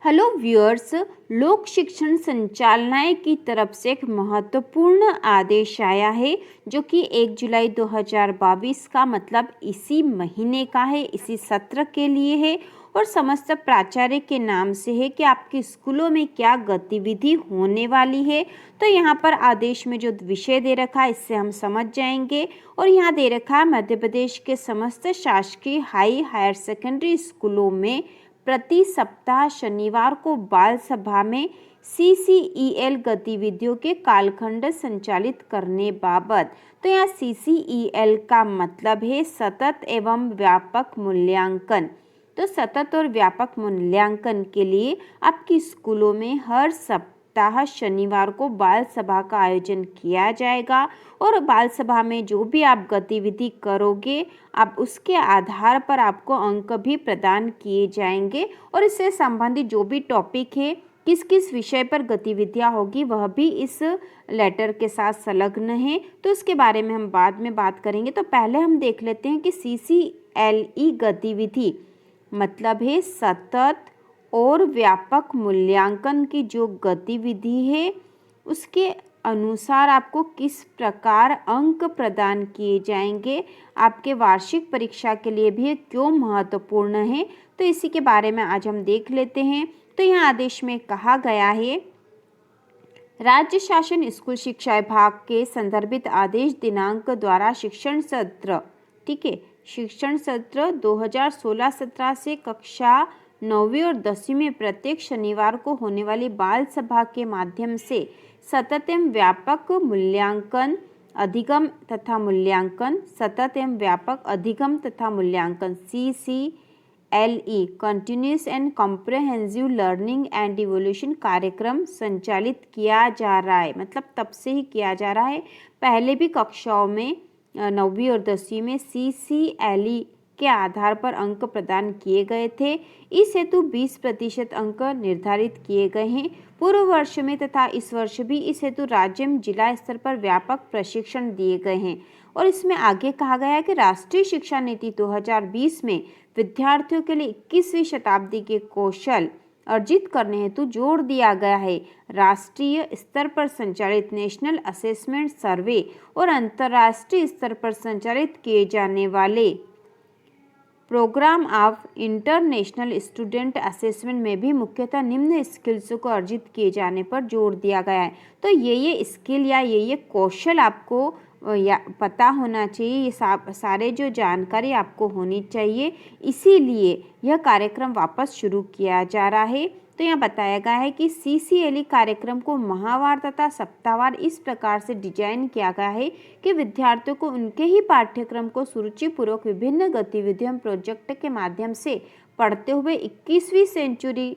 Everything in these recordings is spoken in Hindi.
Hello viewers. लोक शिक्षण संचालनालय की तरफ से एक महत्वपूर्ण आदेश आया है जो कि 1 जुलाई 2022 का मतलब इसी महीने का है, इसी सत्र के लिए है और समस्त प्राचार्य के नाम से है कि आपके स्कूलों में क्या गतिविधि होने वाली है। तो यहाँ पर आदेश में जो विषय दे रखा है इससे हम समझ जाएंगे। और यहाँ दे रखा है मध्य प्रदेश के समस्त शासकीय हायर सेकेंडरी स्कूलों में प्रति सप्ताह शनिवार को बाल सभा में CCEL गतिविधियों के कालखंड संचालित करने बाबत। तो यहाँ CCEL का मतलब है सतत एवं व्यापक मूल्यांकन। तो सतत और व्यापक मूल्यांकन के लिए आपकी स्कूलों में हर सप्ताह शनिवार को बाल सभा का आयोजन किया जाएगा और बाल सभा में जो भी आप गतिविधि करोगे आप उसके आधार पर आपको अंक भी प्रदान किए जाएंगे और इससे संबंधित जो भी टॉपिक है किस किस विषय पर गतिविधियां होगी वह भी इस लेटर के साथ संलग्न है। तो इसके बारे में हम बाद में बात करेंगे। तो पहले हम देख लेते हैं कि CCLE गतिविधि मतलब है सतत और व्यापक मूल्यांकन की जो गतिविधि है उसके अनुसार आपको किस प्रकार अंक प्रदान किए जाएंगे, आपके वार्षिक परीक्षा के लिए भी क्यों महत्वपूर्ण है। तो इसी के बारे में आज हम देख लेते हैं। तो यहाँ आदेश में कहा गया है राज्य शासन स्कूल शिक्षा विभाग के संदर्भित आदेश दिनांक द्वारा शिक्षण सत्र शिक्षण सत्र 2016-17 से कक्षा 9वीं और 10वीं में प्रत्येक शनिवार को होने वाली बाल सभा के माध्यम से सतत एवं व्यापक मूल्यांकन अधिगम तथा मूल्यांकन सतत एवं व्यापक अधिगम तथा मूल्यांकन CCLE continuous and comprehensive learning and evolution कार्यक्रम संचालित किया जा रहा है। मतलब तब से ही किया जा रहा है। पहले भी कक्षाओं में 9वीं और 10वीं में CCLE के आधार पर अंक प्रदान किए गए थे। इस हेतु 20% अंक निर्धारित किए गए हैं। पूर्व वर्ष में तथा इस वर्ष भी इस हेतु राज्य में जिला स्तर पर व्यापक प्रशिक्षण दिए गए हैं। और इसमें आगे कहा गया है कि राष्ट्रीय शिक्षा नीति 2020 में विद्यार्थियों के लिए 21वीं शताब्दी के कौशल अर्जित करने हेतु जोर दिया गया है। राष्ट्रीय स्तर पर संचालित नेशनल असेसमेंट सर्वे और अंतर्राष्ट्रीय स्तर पर संचालित किए जाने वाले programme of international student assessment में भी मुख्यतः निम्न स्किल्स को अर्जित किए जाने पर जोर दिया गया है। तो ये स्किल या ये कौशल आपको पता होना चाहिए। ये सारे जो जानकारी आपको होनी चाहिए, इसीलिए यह कार्यक्रम वापस शुरू किया जा रहा है। तो यहाँ बताया गया है कि CCLE कार्यक्रम को माहवार तथा सप्ताहवार इस प्रकार से डिजाइन किया गया है कि विद्यार्थियों को उनके ही पाठ्यक्रम को सुरुचिपूर्वक विभिन्न गतिविधियों प्रोजेक्ट के माध्यम से पढ़ते हुए 21वीं सेंचुरी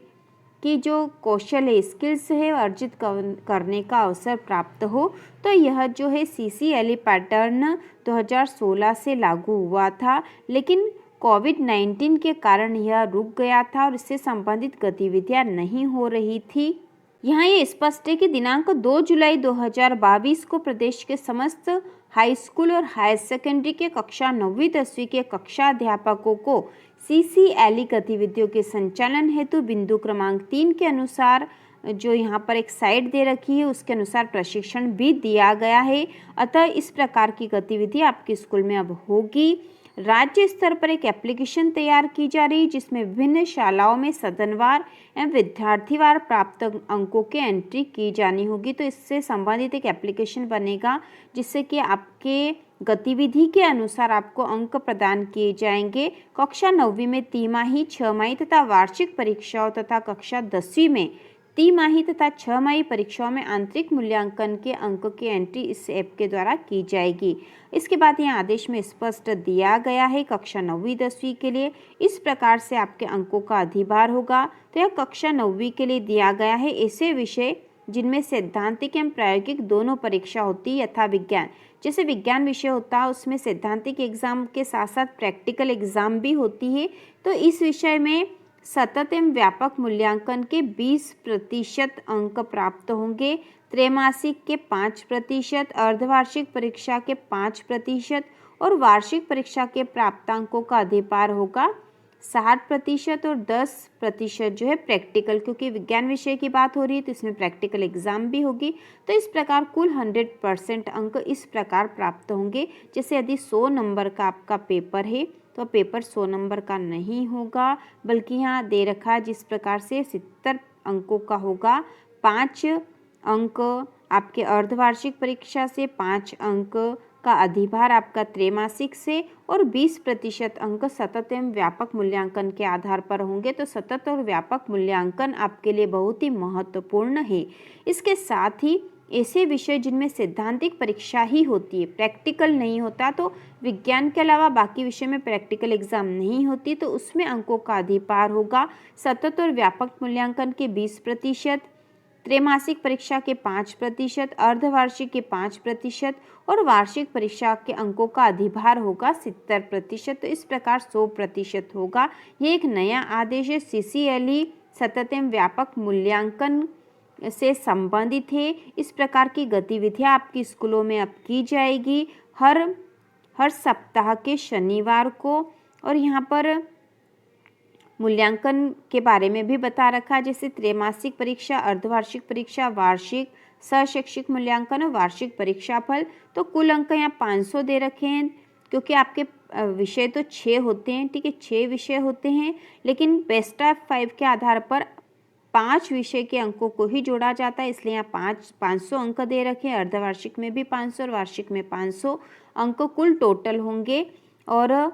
की जो कौशल है स्किल्स है अर्जित करने का अवसर प्राप्त हो। तो यह जो है CCLE पैटर्न 2016 से लागू हुआ था, लेकिन कोविड-19 के कारण यह रुक गया था और इससे संबंधित गतिविधियां नहीं हो रही थी। यहाँ ये स्पष्ट है कि दिनांक 2 जुलाई 2022 को प्रदेश के समस्त हाई स्कूल और हायर सेकेंडरी के कक्षा 9वीं 10वीं के कक्षा अध्यापकों को CCLE गतिविधियों के संचालन हेतु बिंदु क्रमांक 3 के अनुसार जो यहाँ पर एक साइट दे रखी है उसके अनुसार प्रशिक्षण भी दिया गया है। अतः इस प्रकार की गतिविधि आपके स्कूल में अब होगी। राज्य स्तर पर एक एप्लीकेशन तैयार की जा रही है जिसमें विभिन्न शालाओं में सदनवार एवं विद्यार्थीवार प्राप्त अंकों की एंट्री की जानी होगी। तो इससे संबंधित एक एप्लीकेशन बनेगा जिससे कि आपके गतिविधि के अनुसार आपको अंक प्रदान किए जाएंगे। कक्षा 9वीं में तिमाही, 6माही तथा वार्षिक परीक्षाओं तथा कक्षा 10वीं में तिमाही तथा 6माही परीक्षाओं में आंतरिक मूल्यांकन के अंक की एंट्री इस ऐप के द्वारा की जाएगी। इसके बाद यहाँ आदेश में स्पष्ट दिया गया है कक्षा 9वीं 10वीं के लिए इस प्रकार से आपके अंकों का अधिभार होगा। तो यह कक्षा 9वीं के लिए दिया गया है ऐसे विषय जिनमें सैद्धांतिक एवं प्रायोगिक दोनों परीक्षा होती है यथा विज्ञान। जैसे विज्ञान विषय होता है उसमें सैद्धांतिक एग्जाम के साथ साथ प्रैक्टिकल एग्जाम भी होती है। तो इस विषय में सतत एवं व्यापक मूल्यांकन के 20% अंक प्राप्त होंगे। त्रैमासिक के 5%, अर्धवार्षिक परीक्षा के 5% और वार्षिक परीक्षा के प्राप्तांकों का अधिभार होगा 60% और 10% जो है प्रैक्टिकल, क्योंकि विज्ञान विषय की बात हो रही है तो इसमें प्रैक्टिकल एग्जाम भी होगी। तो इस प्रकार कुल 100% अंक इस प्रकार प्राप्त होंगे। जैसे यदि 100 नंबर का आपका पेपर है तो पेपर 100 नंबर का नहीं होगा, बल्कि यहाँ दे रखा है जिस प्रकार से 70 अंकों का होगा। 5 अंक आपके अर्धवार्षिक परीक्षा से, 5 अंक का अधिभार आपका त्रैमासिक से और 20% अंक सतत एवं व्यापक मूल्यांकन के आधार पर होंगे। तो सतत और व्यापक मूल्यांकन आपके लिए बहुत ही महत्वपूर्ण है। इसके साथ ही ऐसे विषय जिनमें सैद्धांतिक परीक्षा ही होती है, प्रैक्टिकल नहीं होता, तो विज्ञान के अलावा बाकी विषय में प्रैक्टिकल एग्जाम नहीं होती, तो उसमें अंकों का अधिभार होगा सतत और व्यापक मूल्यांकन के 20%, त्रैमासिक परीक्षा के 5%, अर्धवार्षिक के 5% और वार्षिक परीक्षा के अंकों का अधिभार होगा 70%। तो इस प्रकार 100% होगा। ये एक नया आदेश है। CCLE सतत एवं व्यापक मूल्यांकन से संबंधित है। इस प्रकार की गतिविधियां आपकी स्कूलों में अब की जाएगी हर सप्ताह के शनिवार को। और यहाँ पर मूल्यांकन के बारे में भी बता रखा है, जैसे त्रैमासिक परीक्षा, अर्धवार्षिक परीक्षा, वार्षिक, सहशैक्षिक मूल्यांकन और वार्षिक परीक्षाफल। तो कुल अंक यहाँ 500 दे रखे हैं, क्योंकि आपके विषय तो 6 होते हैं, ठीक है, 6 विषय होते हैं, लेकिन बेस्ट ऑफ 5 के आधार पर 5 विषय के अंकों को ही जोड़ा जाता है, इसलिए यहाँ 500 अंक दे रखे हैं। अर्धवार्षिक में भी 500 और वार्षिक में 500 अंक कुल टोटल होंगे। और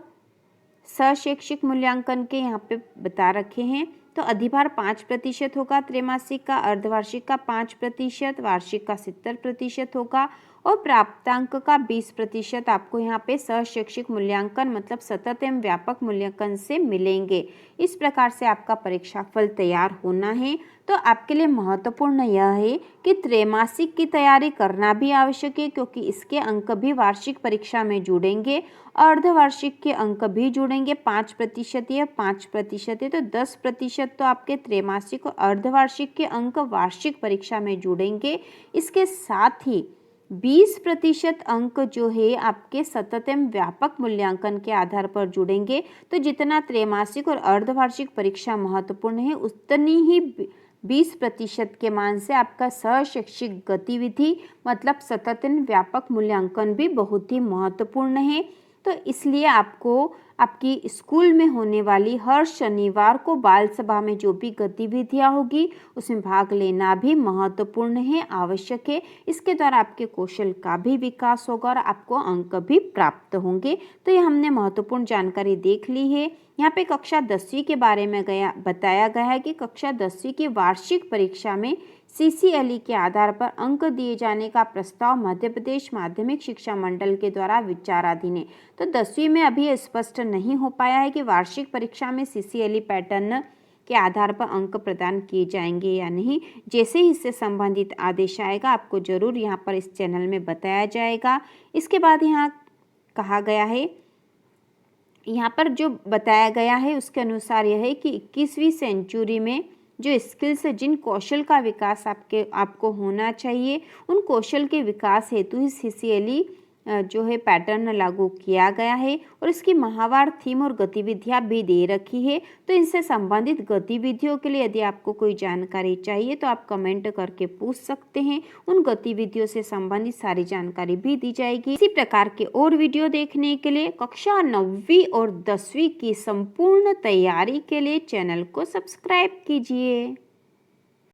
सहशैक्षिक मूल्यांकन के यहाँ पे बता रखे हैं। तो अधिभार 5% होगा त्रैमासिक का, अर्धवार्षिक का 5%, वार्षिक का 70% होगा और प्राप्तांक का 20% आपको यहाँ पे सहशैक्षिक मूल्यांकन मतलब सतत एवं व्यापक मूल्यांकन से मिलेंगे। इस प्रकार से आपका परीक्षाफल तैयार होना है। तो आपके लिए महत्वपूर्ण यह है कि त्रैमासिक की तैयारी करना भी आवश्यक है, क्योंकि इसके अंक भी वार्षिक परीक्षा में जुड़ेंगे। अर्धवार्षिक के अंक भी जुड़ेंगे, 5% या 5% है, तो 10% तो आपके त्रैमासिक और अर्धवार्षिक के अंक वार्षिक परीक्षा में जुड़ेंगे। इसके साथ ही 20% अंक जो है आपके सतत एवं व्यापक मूल्यांकन के आधार पर जुड़ेंगे। तो जितना त्रैमासिक और अर्धवार्षिक परीक्षा महत्वपूर्ण है, उतनी ही 20% के मान से आपका सहशैक्षिक गतिविधि मतलब सतत एवं व्यापक मूल्यांकन भी बहुत ही महत्वपूर्ण है। तो इसलिए आपको आपकी स्कूल में होने वाली हर शनिवार को बाल सभा में जो भी गतिविधियां होगी उसमें भाग लेना भी महत्वपूर्ण है, आवश्यक है। इसके द्वारा आपके कौशल का भी विकास होगा और आपको अंक भी प्राप्त होंगे। तो ये हमने महत्वपूर्ण जानकारी देख ली है। यहाँ पे कक्षा 10वीं के बारे में बताया गया है कि कक्षा 10वीं की वार्षिक परीक्षा में CCLE के आधार पर अंक दिए जाने का प्रस्ताव मध्य प्रदेश माध्यमिक शिक्षा मंडल के द्वारा विचाराधीन है। तो 10वीं में अभी स्पष्ट नहीं हो पाया है कि वार्षिक परीक्षा में CCLE पैटर्न के आधार पर अंक प्रदान किए जाएंगे या नहीं। जैसे ही इससे संबंधित आदेश आएगा आपको जरूर यहाँ पर इस चैनल में बताया जाएगा। इसके बाद यहाँ कहा गया है, यहाँ पर जो बताया गया है उसके अनुसार यह है कि 21वीं सेंचुरी में जो स्किल्स है, जिन कौशल का विकास आपको होना चाहिए, उन कौशल के विकास हेतु ही CCLE जो है पैटर्न लागू किया गया है और इसकी माहवार थीम और गतिविधियां भी दे रखी है। तो इनसे संबंधित गतिविधियों के लिए यदि आपको कोई जानकारी चाहिए तो आप कमेंट करके पूछ सकते हैं। उन गतिविधियों से संबंधित सारी जानकारी भी दी जाएगी। इसी प्रकार के और वीडियो देखने के लिए कक्षा 9वीं और 10वीं की संपूर्ण तैयारी के लिए चैनल को सब्सक्राइब कीजिए।